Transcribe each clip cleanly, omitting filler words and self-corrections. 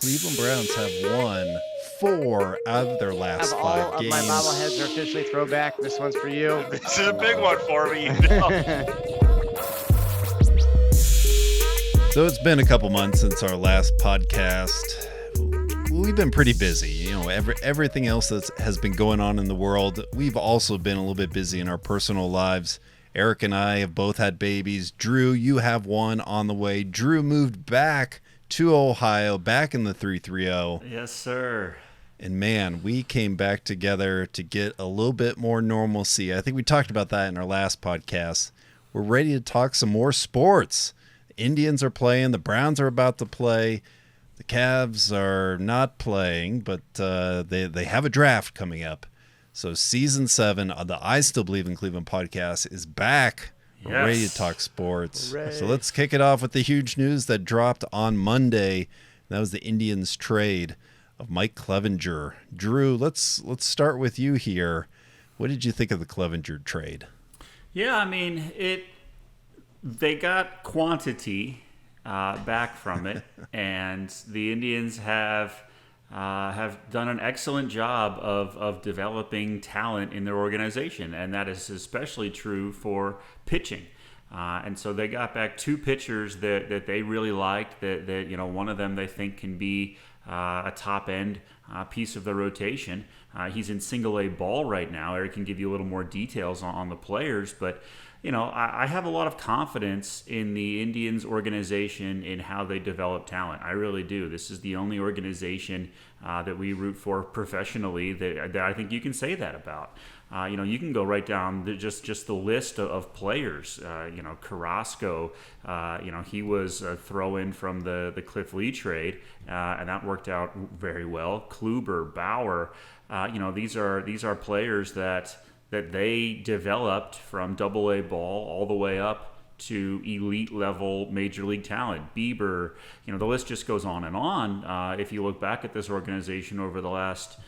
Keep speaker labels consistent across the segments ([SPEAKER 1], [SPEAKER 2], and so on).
[SPEAKER 1] Cleveland Browns have won 4 out of their last 5 games.
[SPEAKER 2] All of my bobbleheads are officially throwback. This one's for you.
[SPEAKER 3] This is a big one for me.
[SPEAKER 1] So it's been a couple months since our last podcast. We've been pretty busy. You know, everything else that has been going on in the world, we've also been a little bit busy in our personal lives. Eric and I have both had babies. Drew, you have one on the way. Drew moved back to Ohio, back in the 330.
[SPEAKER 4] Yes, sir.
[SPEAKER 1] And man, we came back together to get a little bit more normalcy. I think we talked about that in our last podcast. We're ready to talk some more sports. The Indians are playing. The Browns are about to play. The Cavs are not playing, but they have a draft coming up. So season 7 of the I Still Believe in Cleveland podcast is back. We're ready to talk sports.
[SPEAKER 2] Hooray.
[SPEAKER 1] So let's kick it off with the huge news that dropped on Monday. That was the Indians trade of Mike Clevinger. Drew, let's start with you here. What did you think of the Clevinger trade?
[SPEAKER 4] Yeah, I mean, they got quantity back from it, and the Indians have done an excellent job of developing talent in their organization, and that is especially true for pitching. And so they got back 2 pitchers that they really liked. That you know, one of them they think can be a top end piece of the rotation. He's in single A ball right now. Eric can give you a little more details on the players, but you know, I have a lot of confidence in the Indians organization in how they develop talent. I really do. This is the only organization that we root for professionally that I think you can say that about. You know, you can go right down just the list of players. You know, Carrasco, you know, he was a throw-in from the Cliff Lee trade, and that worked out very well. Kluber, Bauer, you know, these are players that they developed from Double-A ball all the way up to elite level major league talent. Bieber, you know, the list just goes on and on. If you look back at this organization over the last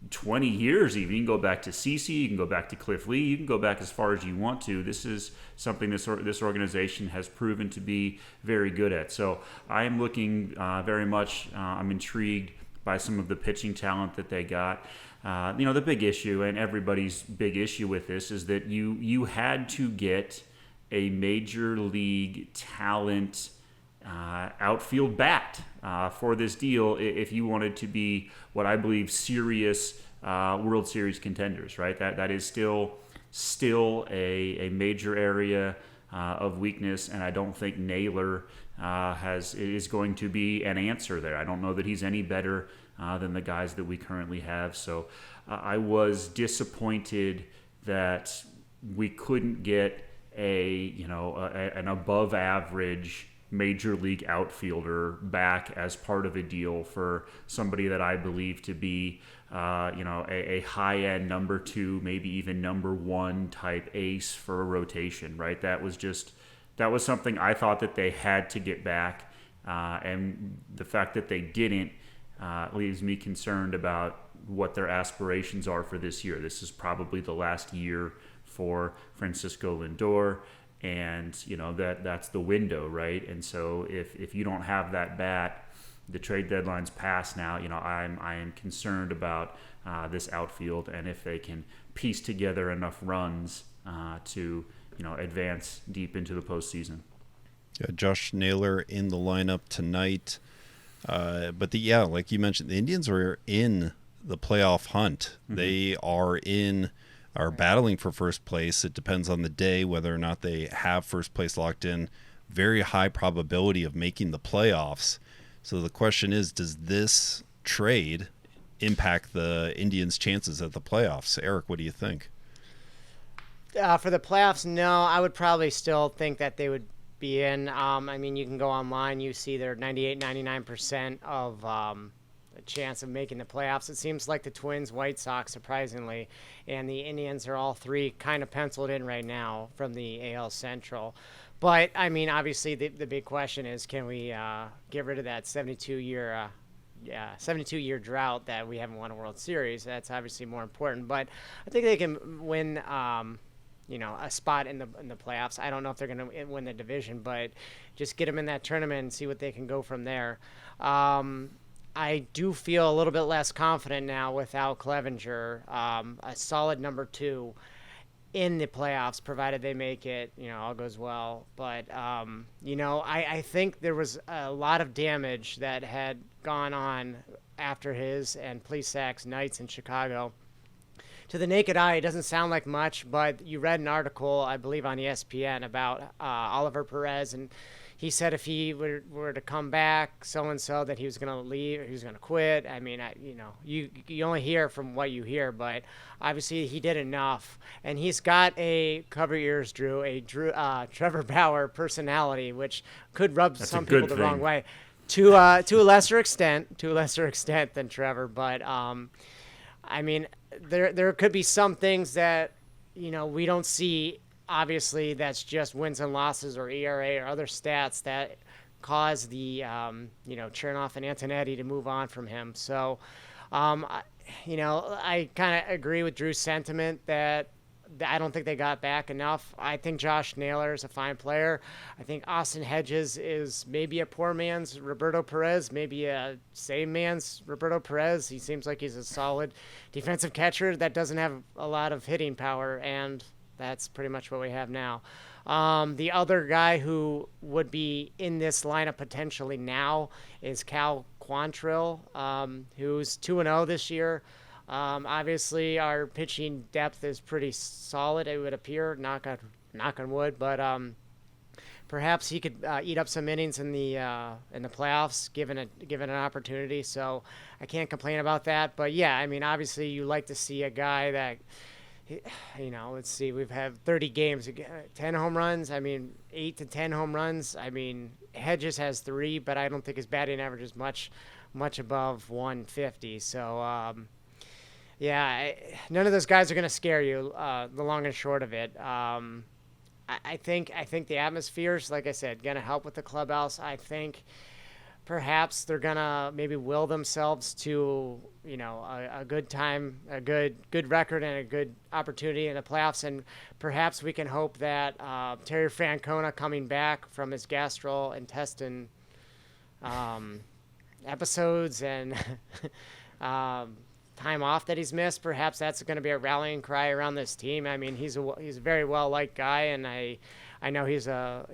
[SPEAKER 4] 20 years, even, you can go back to CeCe, you can go back to Cliff Lee, you can go back as far as you want to. This is something this organization has proven to be very good at. So I am looking very much, I'm intrigued by some of the pitching talent that they got. You know, the big issue, and everybody's big issue with this, is that you had to get a major league talent outfield bat for this deal if you wanted to be what I believe serious World Series contenders, right? That is still a major area of weakness, and I don't think Naylor is going to be an answer there. I don't know that he's any better than the guys that we currently have. So I was disappointed that we couldn't get an above average major league outfielder back as part of a deal for somebody that I believe to be a high end number 2, maybe even number 1 type ace for a rotation, right? That was something I thought that they had to get back, and the fact that they didn't leaves me concerned about what their aspirations are for this year. This is probably the last year for Francisco Lindor, and you know that's the window, right? And so if you don't have that bat, the trade deadline's passed now. You know, I am concerned about this outfield, and if they can piece together enough runs to advance deep into the postseason.
[SPEAKER 1] Yeah, Josh Naylor in the lineup tonight. But like you mentioned, the Indians are in the playoff hunt. Mm-hmm. They are battling for first place. It depends on the day whether or not they have first place locked in. Very high probability of making the playoffs. So the question is, does this trade impact the Indians' chances at the playoffs? Eric, what do you think?
[SPEAKER 2] For the playoffs, no. I would probably still think that they would be in. I mean, you can go online, you see they're 98, 99% of a chance of making the playoffs. It seems like the Twins, White Sox, surprisingly, and the Indians are all 3 kind of penciled in right now from the AL Central. But, I mean, obviously the big question is, can we get rid of that 72-year 72-year drought that we haven't won a World Series? That's obviously more important. But I think they can win a spot in the playoffs. I don't know if they're going to win the division, but just get them in that tournament and see what they can go from there. I do feel a little bit less confident now without Clevinger, a solid number 2 in the playoffs, provided they make it, all goes well. But, I think there was a lot of damage that had gone on after his and Plesac's nights in Chicago. To the naked eye, it doesn't sound like much, but you read an article, I believe, on ESPN about Oliver Perez, and he said if he were to come back, so-and-so, that he was going to leave, he was going to quit. I mean, you only hear from what you hear, but obviously he did enough. And he's got cover your ears, Drew, Trevor Bauer personality, which could rub some people the wrong way. To a lesser extent than Trevor, but I mean, there could be some things that, we don't see. Obviously, that's just wins and losses or ERA or other stats that cause the, Chernoff and Antonetti to move on from him. So, I kind of agree with Drew's sentiment that I don't think they got back enough. I think Josh Naylor is a fine player. I think Austin Hedges is maybe a poor man's Roberto Perez, maybe a same man's Roberto Perez. He seems like he's a solid defensive catcher that doesn't have a lot of hitting power, and that's pretty much what we have now. The other guy who would be in this lineup potentially now is Cal Quantrill, who's 2-0 this year. Obviously, our pitching depth is pretty solid, it would appear, knock on wood, but perhaps he could eat up some innings in the playoffs, given an opportunity. So I can't complain about that. But yeah, I mean, obviously, you like to see a guy that, let's see, we've had 30 games, 10 home runs. I mean, 8 to 10 home runs. I mean, Hedges has 3, but I don't think his batting average is much above 150. So, none of those guys are going to scare you, the long and short of it. I think the atmosphere's, like I said, going to help with the clubhouse. I think perhaps they're going to maybe will themselves to, a good time, a good record, and a good opportunity in the playoffs. And perhaps we can hope that Terry Francona coming back from his gastrointestinal episodes and time off that he's missed, perhaps that's going to be a rallying cry around this team. I mean, he's a very well-liked guy, and I know he's a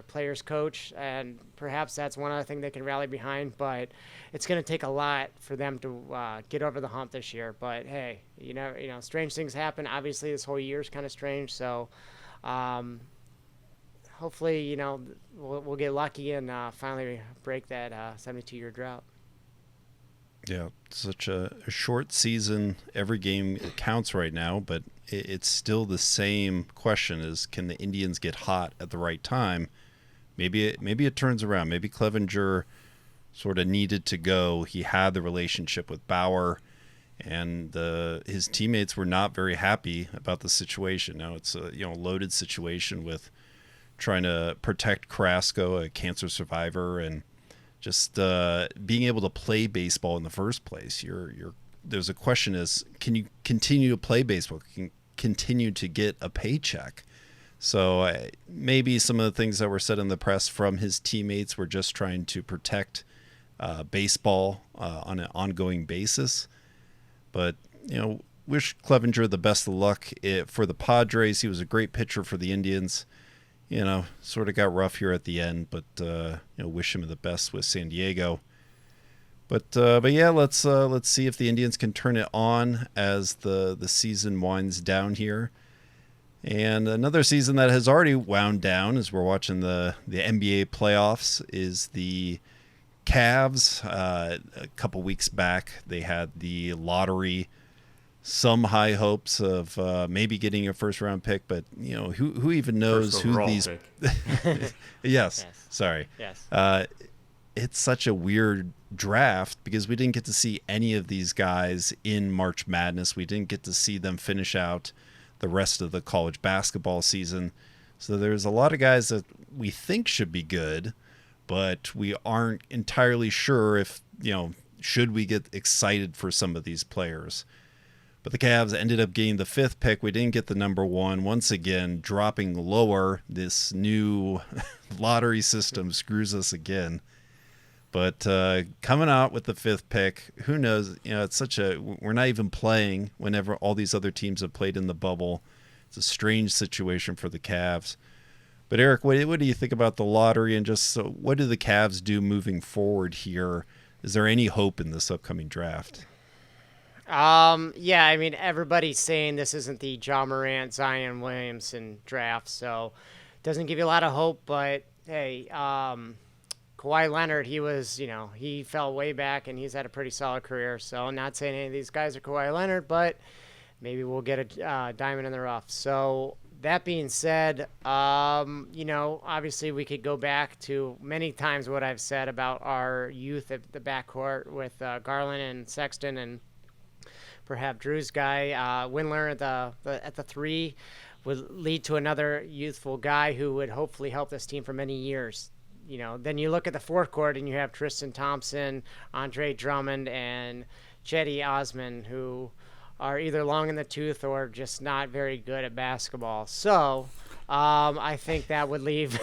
[SPEAKER 2] players coach, and perhaps that's one other thing they can rally behind, but it's going to take a lot for them to get over the hump this year. But hey, strange things happen. Obviously, this whole year is kind of strange, so hopefully, we'll get lucky and finally break that 72-year drought.
[SPEAKER 1] Yeah, such a short season. Every game counts right now, but it's still the same question: is can the Indians get hot at the right time? Maybe it turns around. Maybe Clevinger sort of needed to go. He had the relationship with Bauer, and his teammates were not very happy about the situation. Now it's a loaded situation with trying to protect Carrasco, a cancer survivor, and just being able to play baseball in the first place. There's a question is, can you continue to play baseball? Can you continue to get a paycheck? So maybe some of the things that were said in the press from his teammates were just trying to protect baseball on an ongoing basis. But, wish Clevinger the best of luck for the Padres. He was a great pitcher for the Indians. Sort of got rough here at the end, but wish him the best with San Diego. But yeah, let's see if the Indians can turn it on as the season winds down here. And another season that has already wound down, as we're watching the NBA playoffs, is the Cavs. A couple weeks back, they had the lottery. Some high hopes of maybe getting a first-round pick, but who even knows who these? Yes, sorry.
[SPEAKER 2] Yes.
[SPEAKER 1] It's such a weird draft because we didn't get to see any of these guys in March Madness. We didn't get to see them finish out the rest of the college basketball season. So there's a lot of guys that we think should be good, but we aren't entirely sure if should we get excited for some of these players. But the Cavs ended up getting the 5th pick. We didn't get the number 1. Once again, dropping lower. This new lottery system screws us again. But coming out with the 5th pick, who knows? It's we're not even playing whenever all these other teams have played in the bubble. It's a strange situation for the Cavs. But Eric, what do you think about the lottery, and just what do the Cavs do moving forward here? Is there any hope in this upcoming draft?
[SPEAKER 2] Yeah, I mean, everybody's saying this isn't the Ja Morant, Zion Williamson draft, so it doesn't give you a lot of hope. But hey, Kawhi Leonard, he fell way back, and he's had a pretty solid career. So I'm not saying any of these guys are Kawhi Leonard, but maybe we'll get a diamond in the rough. So that being said, obviously we could go back to many times what I've said about our youth at the backcourt with Garland and Sexton, and perhaps Drew's guy, Windler at the 3 would lead to another youthful guy who would hopefully help this team for many years. Then you look at the 4th court and you have Tristan Thompson, Andre Drummond, and Cedi Osman, who are either long in the tooth or just not very good at basketball. So I think that would leave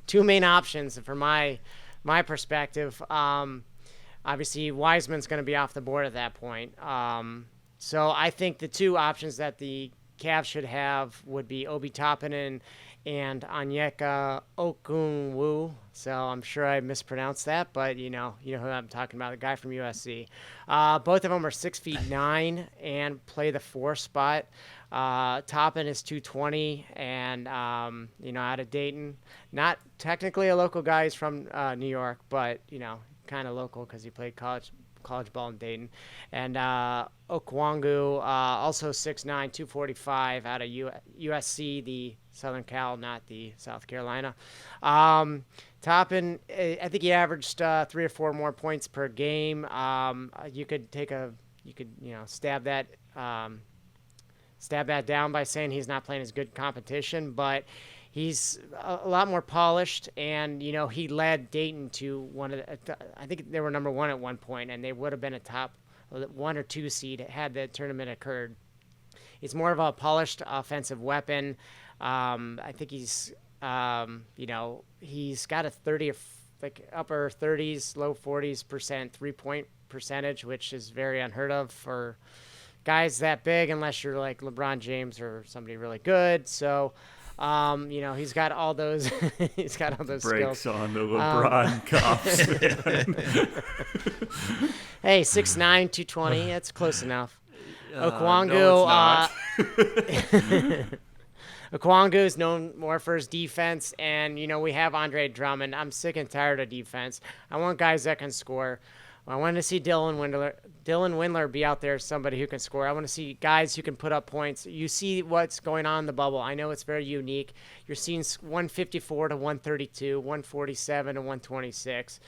[SPEAKER 2] 2 main options from my perspective. Obviously, Wiseman's going to be off the board at that point. So I think the 2 options that the Cavs should have would be Obi Toppin and Onyeka Okungwu. So I'm sure I mispronounced that, but you know who I'm talking about, the guy from USC. Both of them are 6'9" and play the 4 spot. Toppin is 220 and out of Dayton. Not technically a local guy. He's from New York, but kind of local because he played college ball in Dayton. And Okongwu, also 6'9", 245 out of USC, the Southern Cal, not the South Carolina. Toppin, I think he averaged 3 or 4 more points per game. You could stab that down by saying he's not playing as good competition, but he's a lot more polished, and he led Dayton to I think they were number 1 at one point, and they would have been a top 1 or 2 seed had the tournament occurred. He's more of a polished offensive weapon. I think he's got a 30 upper 30s, low 40s% 3-point percentage, which is very unheard of for guys that big, unless you're like LeBron James or somebody really good. So. He's got all those. He's got all those
[SPEAKER 4] breaks
[SPEAKER 2] skills.
[SPEAKER 4] On the LeBron cops.
[SPEAKER 2] Hey, 6'9", 220. That's close enough.
[SPEAKER 4] No,
[SPEAKER 2] Okongwu is known more for his defense, and we have Andre Drummond. I'm sick and tired of defense. I want guys that can score. I want to see Dylan Windler be out there, somebody who can score. I want to see guys who can put up points. You see what's going on in the bubble. I know it's very unique. You're seeing 154 to 132, 147 to 126.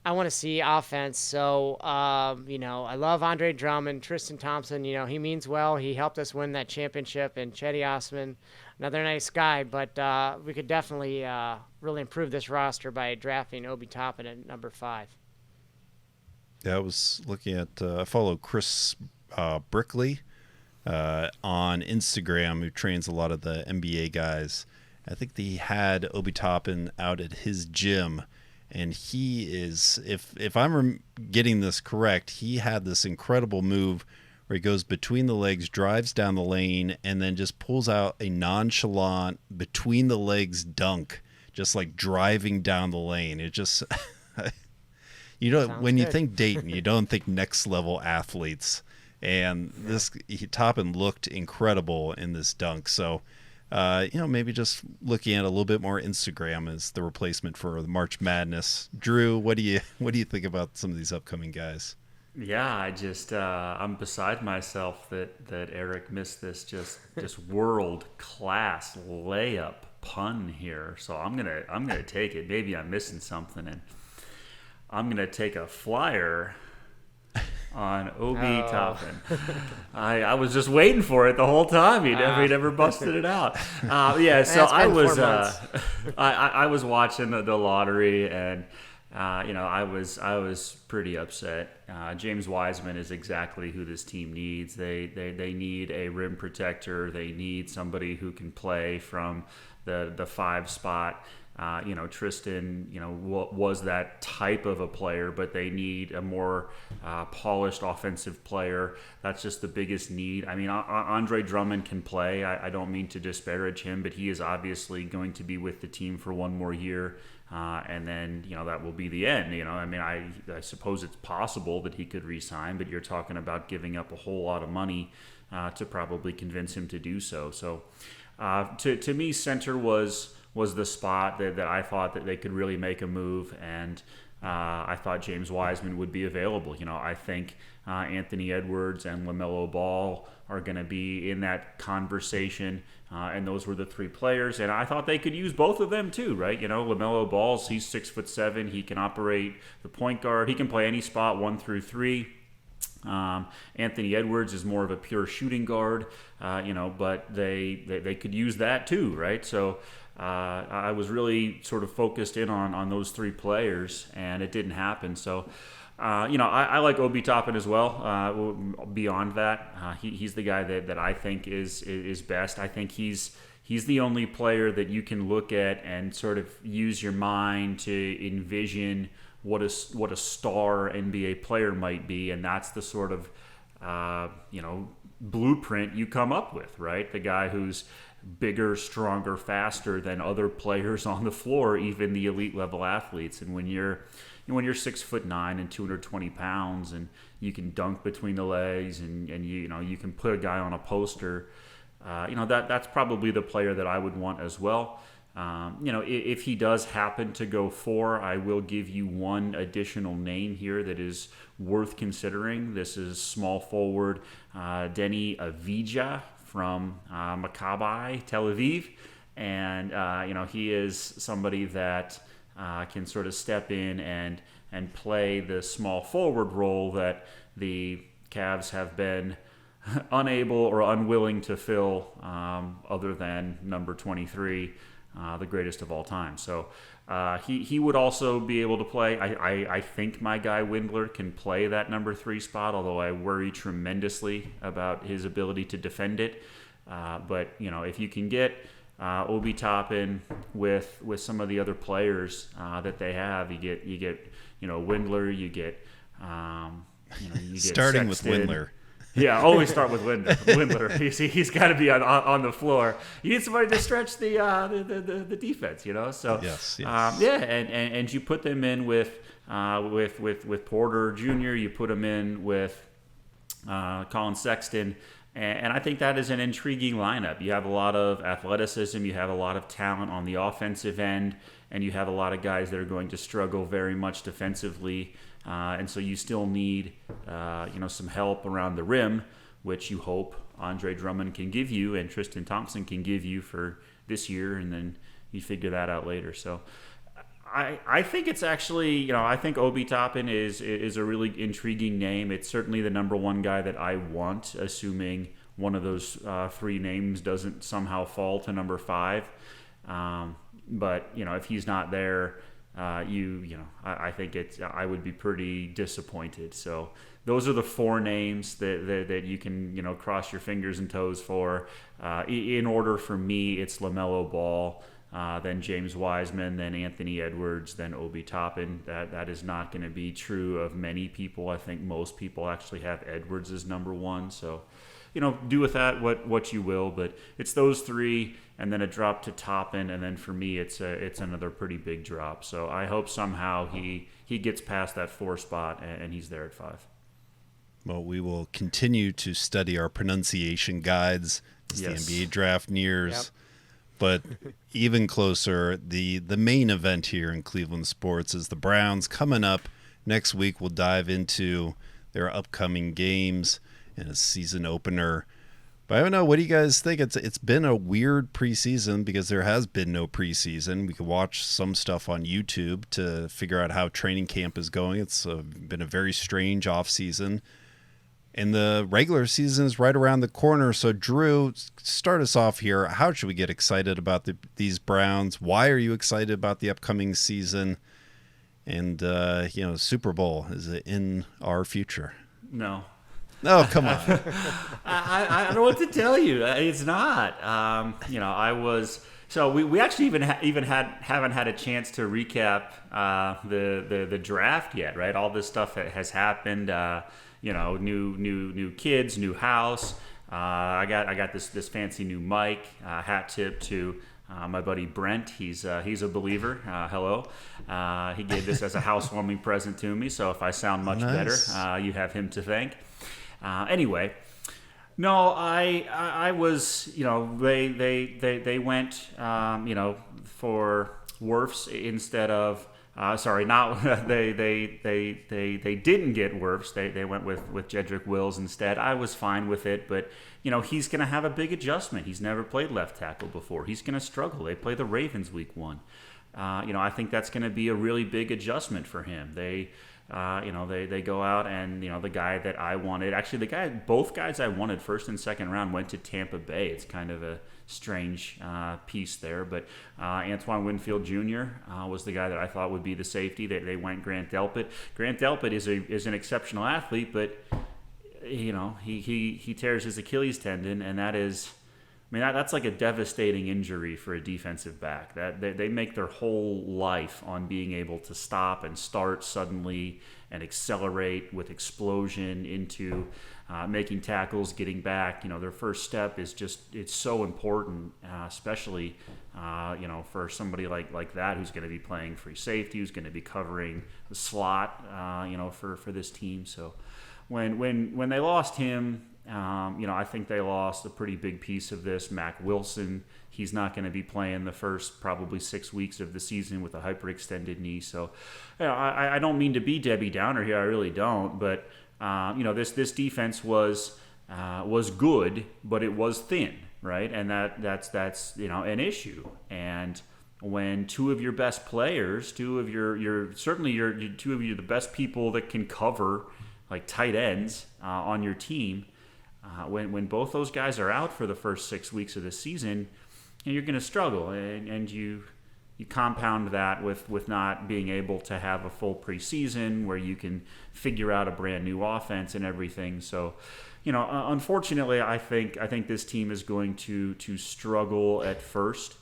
[SPEAKER 2] I want to see offense. So, I love Andre Drummond, Tristan Thompson. He means well. He helped us win that championship. And Cedi Osman, another nice guy. But we could definitely really improve this roster by drafting Obi Toppin at number 5.
[SPEAKER 1] Yeah, I was looking at I follow Chris Brickley on Instagram, who trains a lot of the NBA guys. I think he had Obi Toppin out at his gym, and he is, if I'm getting this correct, he had this incredible move where he goes between the legs, drives down the lane, and then just pulls out a nonchalant between the legs dunk, just like driving down the lane. It just when you think Dayton, you don't think next level athletes, and Toppin looked incredible in this dunk. So, maybe just looking at a little bit more Instagram as the replacement for the March Madness. Drew, what do you think about some of these upcoming guys?
[SPEAKER 4] Yeah, I'm beside myself that Eric missed this just world class layup pun here. So I'm gonna take it. Maybe I'm missing something, and I'm going to take a flyer on Obi Toppin. I was just waiting for it the whole time. He never busted it out. So I was watching the lottery, and I was pretty upset. James Wiseman is exactly who this team needs. They need a rim protector. They need somebody who can play from the 5 spot. Tristan, was that type of a player, but they need a more polished offensive player. That's just the biggest need. I mean, Andre Drummond can play. I don't mean to disparage him, but he is obviously going to be with the team for one more year. And then, that will be the end. I suppose it's possible that he could re-sign, but you're talking about giving up a whole lot of money to probably convince him to do so. So to me, center was the spot that I thought that they could really make a move, and I thought James Wiseman would be available. I think Anthony Edwards and LaMelo Ball are going to be in that conversation, and those were the three players, and I thought they could use both of them too, right? LaMelo Ball's, he's 6'7", he can operate the point guard, he can play any spot 1 through 3. Anthony Edwards is more of a pure shooting guard, but they could use that too, right? So I was really sort of focused in on those three players, and it didn't happen. So, I like Obi Toppin as well. Beyond that, he's the guy that I think is best. I think he's the only player that you can look at and sort of use your mind to envision what a star NBA player might be, and that's the sort of blueprint you come up with, right? The guy who's bigger, stronger, faster than other players on the floor, even the elite level athletes. And when you're 6'9" and 220 pounds, and you can dunk between the legs, and you can put a guy on a poster, that's probably the player that I would want as well. If he does happen to go 4, I will give you one additional name here that is worth considering. This is small forward Denny Avdija from Maccabi Tel Aviv, and he is somebody that can sort of step in and play the small forward role that the Cavs have been unable or unwilling to fill, other than number 23. The greatest of all time. So he would also be able to play. I think my guy Windler can play that number 3 spot, although I worry tremendously about his ability to defend it. But if you can get Obi Toppin with some of the other players that they have, you get Windler, you get
[SPEAKER 1] starting
[SPEAKER 4] Sexton.
[SPEAKER 1] with Windler.
[SPEAKER 4] Yeah, always start with Windler. He's got to be on the floor. You need somebody to stretch the defense, So
[SPEAKER 1] yes.
[SPEAKER 4] And you put them in with Porter Jr. You put them in with Colin Sexton, and I think that is an intriguing lineup. You have a lot of athleticism, you have a lot of talent on the offensive end, and you have a lot of guys that are going to struggle very much defensively. And so you still need, some help around the rim, which you hope Andre Drummond can give you and Tristan Thompson can give you for this year, and then you figure that out later. So I think it's actually, I think Obi Toppin is a really intriguing name. It's certainly the number 1 guy that I want, assuming one of those 3 names doesn't somehow fall to number 5. But if he's not there, I think I would be pretty disappointed. So those are the 4 names that you can, cross your fingers and toes for. In order for me, it's LaMelo Ball, then James Wiseman, then Anthony Edwards, then Obi Toppin. That is not going to be true of many people. I think most people actually have Edwards as number 1. So, do with that what you will. But it's those 3, and then a drop to Toppin, and then for me, it's another pretty big drop. So I hope somehow he gets past that 4 spot and he's there at 5.
[SPEAKER 1] Well, we will continue to study our pronunciation guides as the NBA draft nears. Yep. But even closer, the main event here in Cleveland sports is the Browns coming up. Next week, we'll dive into their upcoming games and a season opener. But I don't know, what do you guys think? It's been a weird preseason because there has been no preseason. We could watch some stuff on YouTube to figure out how training camp is going. It's been a very strange offseason. And the regular season is right around the corner. So, Drew, start us off here. How should we get excited about these Browns? Why are you excited about the upcoming season? And, Super Bowl, is it in our future?
[SPEAKER 4] No.
[SPEAKER 1] Oh, come on.
[SPEAKER 4] I don't know what to tell you. It's not. I was. So we actually haven't had a chance to recap the draft yet, right? All this stuff that has happened. New kids, new house. I got this fancy new mic. Hat tip to my buddy Brent. He's a believer. Hello. He gave this as a housewarming present to me. So if I sound much
[SPEAKER 1] Nice.
[SPEAKER 4] better, you have him to thank. Anyway. No, I was, they went, for Wirfs instead of, not they didn't get Wirfs. They went with Jedrick Wills instead. I was fine with it, but he's going to have a big adjustment. He's never played left tackle before. He's going to struggle. They play the Ravens week 1. I think that's going to be a really big adjustment for him. They go out and, the guy that I wanted, actually both guys I wanted first and second round went to Tampa Bay. It's kind of a strange piece there, but Antoine Winfield Jr. Was the guy that I thought would be the safety. They went Grant Delpit. Grant Delpit is an exceptional athlete, but he tears his Achilles tendon, and that is. I mean, that's like a devastating injury for a defensive back. That they make their whole life on being able to stop and start suddenly and accelerate with explosion into making tackles, getting back. Their first step is it's so important, especially for somebody like that who's going to be playing free safety, who's going to be covering the slot, for this team. So when they lost him. I think they lost a pretty big piece of this. Mac Wilson, he's not going to be playing the first probably 6 weeks of the season with a hyperextended knee. So, I don't mean to be Debbie Downer here. I really don't. But this defense was good, but it was thin, right? And that's an issue. And when two of your best players, two of the best people that can cover like tight ends on your team. When both those guys are out for the first 6 weeks of the season, you're going to struggle, and you compound that with not being able to have a full preseason where you can figure out a brand new offense and everything. So, unfortunately, I think this team is going to struggle at first.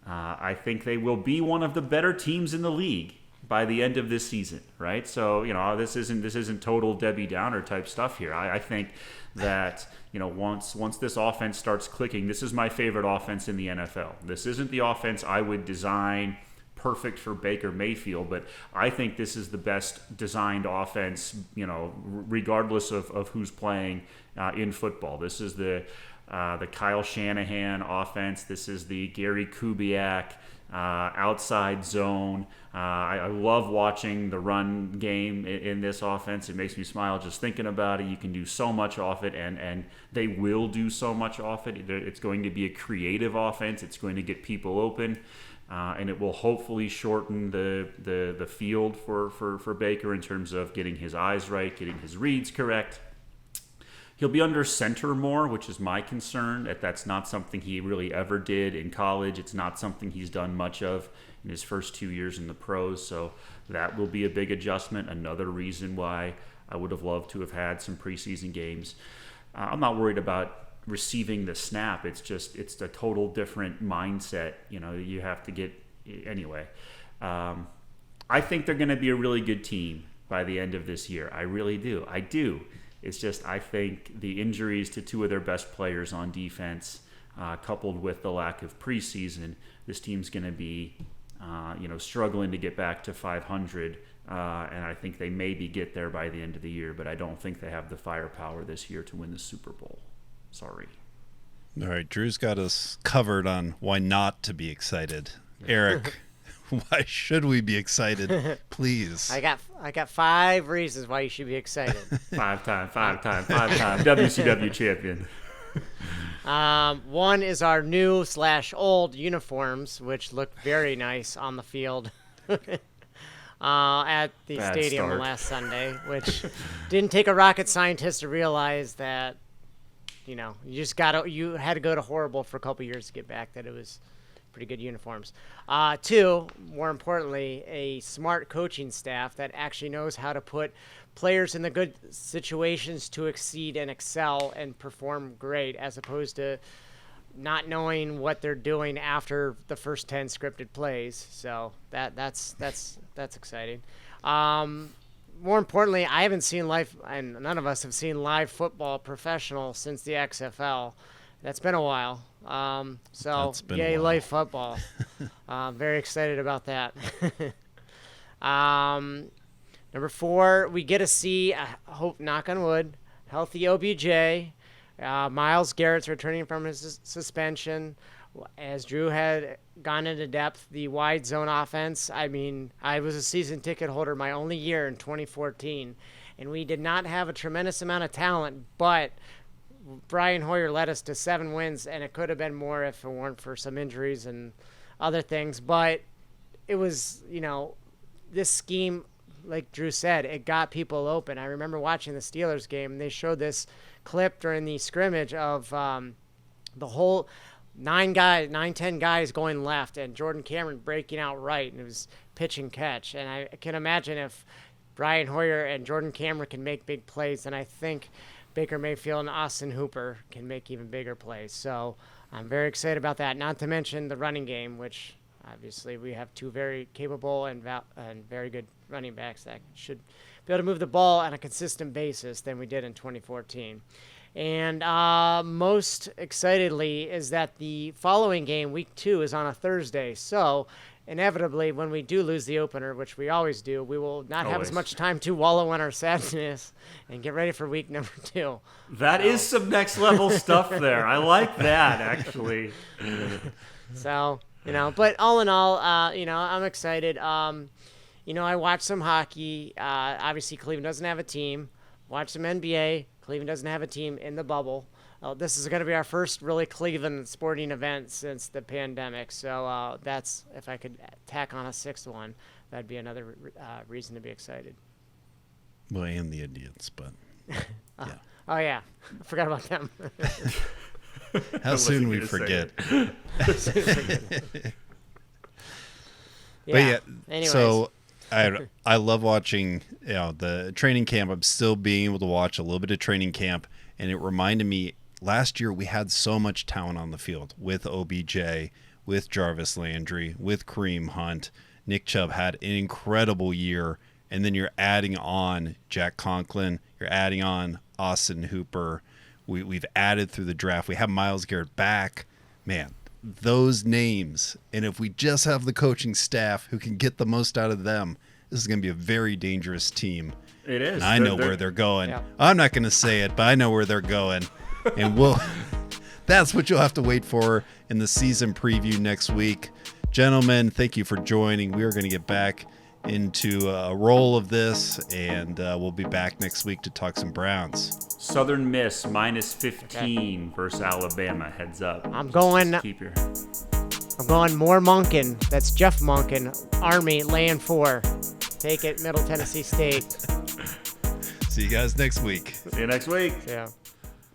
[SPEAKER 4] I think they will be one of the better teams in the league by the end of this season, right? So, this isn't total Debbie Downer type stuff here. I think that, once this offense starts clicking, this is my favorite offense in the NFL. This isn't the offense I would design perfect for Baker Mayfield, but I think this is the best designed offense, regardless of who's playing in football. This is the Kyle Shanahan offense. This is the Gary Kubiak outside zone. I love watching the run game in this offense. It makes me smile just thinking about it. You can do so much off it, and they will do so much off it. It's going to be a creative offense. It's going to get people open, and it will hopefully shorten the field for Baker in terms of getting his eyes right, getting his reads correct. He'll be under center more, which is my concern. That's not something he really ever did in college. It's not something he's done much of in his first 2 years in the pros. So that will be a big adjustment. Another reason why I would have loved to have had some preseason games. I'm not worried about receiving the snap. It's a total different mindset. You have to get anyway. I think they're going to be a really good team by the end of this year. I really do. I do. It's just I think the injuries to two of their best players on defense, coupled with the lack of preseason, this team's going to be, struggling to get back to 500. And I think they maybe get there by the end of the year, but I don't think they have the firepower this year to win the Super Bowl. Sorry.
[SPEAKER 1] All right, Drew's got us covered on why not to be excited. Eric, why should we be excited? Please.
[SPEAKER 2] I got 5 reasons why you should be excited.
[SPEAKER 4] Five-time WCW champion.
[SPEAKER 2] One is our new / old uniforms, which looked very nice on the field at the
[SPEAKER 4] Bad
[SPEAKER 2] stadium
[SPEAKER 4] start.
[SPEAKER 2] last Sunday, which didn't take a rocket scientist to realize that, you had to go to horrible for a couple years to get back that it was pretty good uniforms. 2, more importantly, a smart coaching staff that actually knows how to put players in the good situations to exceed and excel and perform great, as opposed to not knowing what they're doing after the first 10 scripted plays. So that's exciting. More importantly, I haven't seen live, and none of us have seen live football professional since the XFL. That's been a while. So yay, live football. Very excited about that. Number 4, we get to see, hope, knock on wood, healthy OBJ. Myles Garrett's returning from his suspension. As Drew had gone into depth, the wide zone offense. I mean, I was a season ticket holder my only year in 2014, and we did not have a tremendous amount of talent, but Brian Hoyer led us to 7 wins, and it could have been more if it weren't for some injuries and other things. But it was, this scheme, like Drew said, it got people open. I remember watching the Steelers game, and they showed this clip during the scrimmage of the whole 10 guys going left, and Jordan Cameron breaking out right, and it was pitch and catch. And I can imagine if Brian Hoyer and Jordan Cameron can make big plays, then I think Baker Mayfield and Austin Hooper can make even bigger plays. So I'm very excited about that, not to mention the running game, which obviously we have 2 very capable and very good running backs that should be able to move the ball on a consistent basis than we did in 2014. And most excitedly is that the following game, week 2, is on a Thursday. So inevitably, when we do lose the opener, which we always do, we will not have as much time to wallow in our sadness and get ready for week number 2.
[SPEAKER 4] That is some next level stuff there. I like that, actually.
[SPEAKER 2] So, but all in all, I'm excited. I watched some hockey. Obviously, Cleveland doesn't have a team. Watched some NBA. Cleveland doesn't have a team in the bubble. This is going to be our first really Cleveland sporting event since the pandemic. So that's, if I could tack on a 6th one, that'd be another reason to be excited.
[SPEAKER 1] Well, and the Indians, but yeah.
[SPEAKER 2] Oh, yeah. I forgot about them.
[SPEAKER 1] How soon we forget. But yeah,
[SPEAKER 2] anyways.
[SPEAKER 1] So I love watching the training camp. I'm still being able to watch a little bit of training camp, and it reminded me last year we had so much talent on the field with OBJ, with Jarvis Landry, with Kareem Hunt. Nick Chubb had an incredible year, and then you're adding on Jack Conklin, you're adding on Austin Hooper. We've added through the draft. We have Myles Garrett back. Man, those names, and if we just have the coaching staff who can get the most out of them, this is going to be a very dangerous team.
[SPEAKER 4] It is.
[SPEAKER 1] And I know where they're going.
[SPEAKER 2] Yeah.
[SPEAKER 1] I'm not going to say it, but I know where they're going. And that's what you'll have to wait for in the season preview next week. Gentlemen, thank you for joining. We are going to get back into a roll of this, and we'll be back next week to talk some Browns.
[SPEAKER 4] Southern Miss -15 versus Alabama. Heads up.
[SPEAKER 2] I'm going more Monken. That's Jeff Monken. Army laying 4. Take it, Middle Tennessee State.
[SPEAKER 1] See you guys next week.
[SPEAKER 4] See you next week.
[SPEAKER 2] Yeah.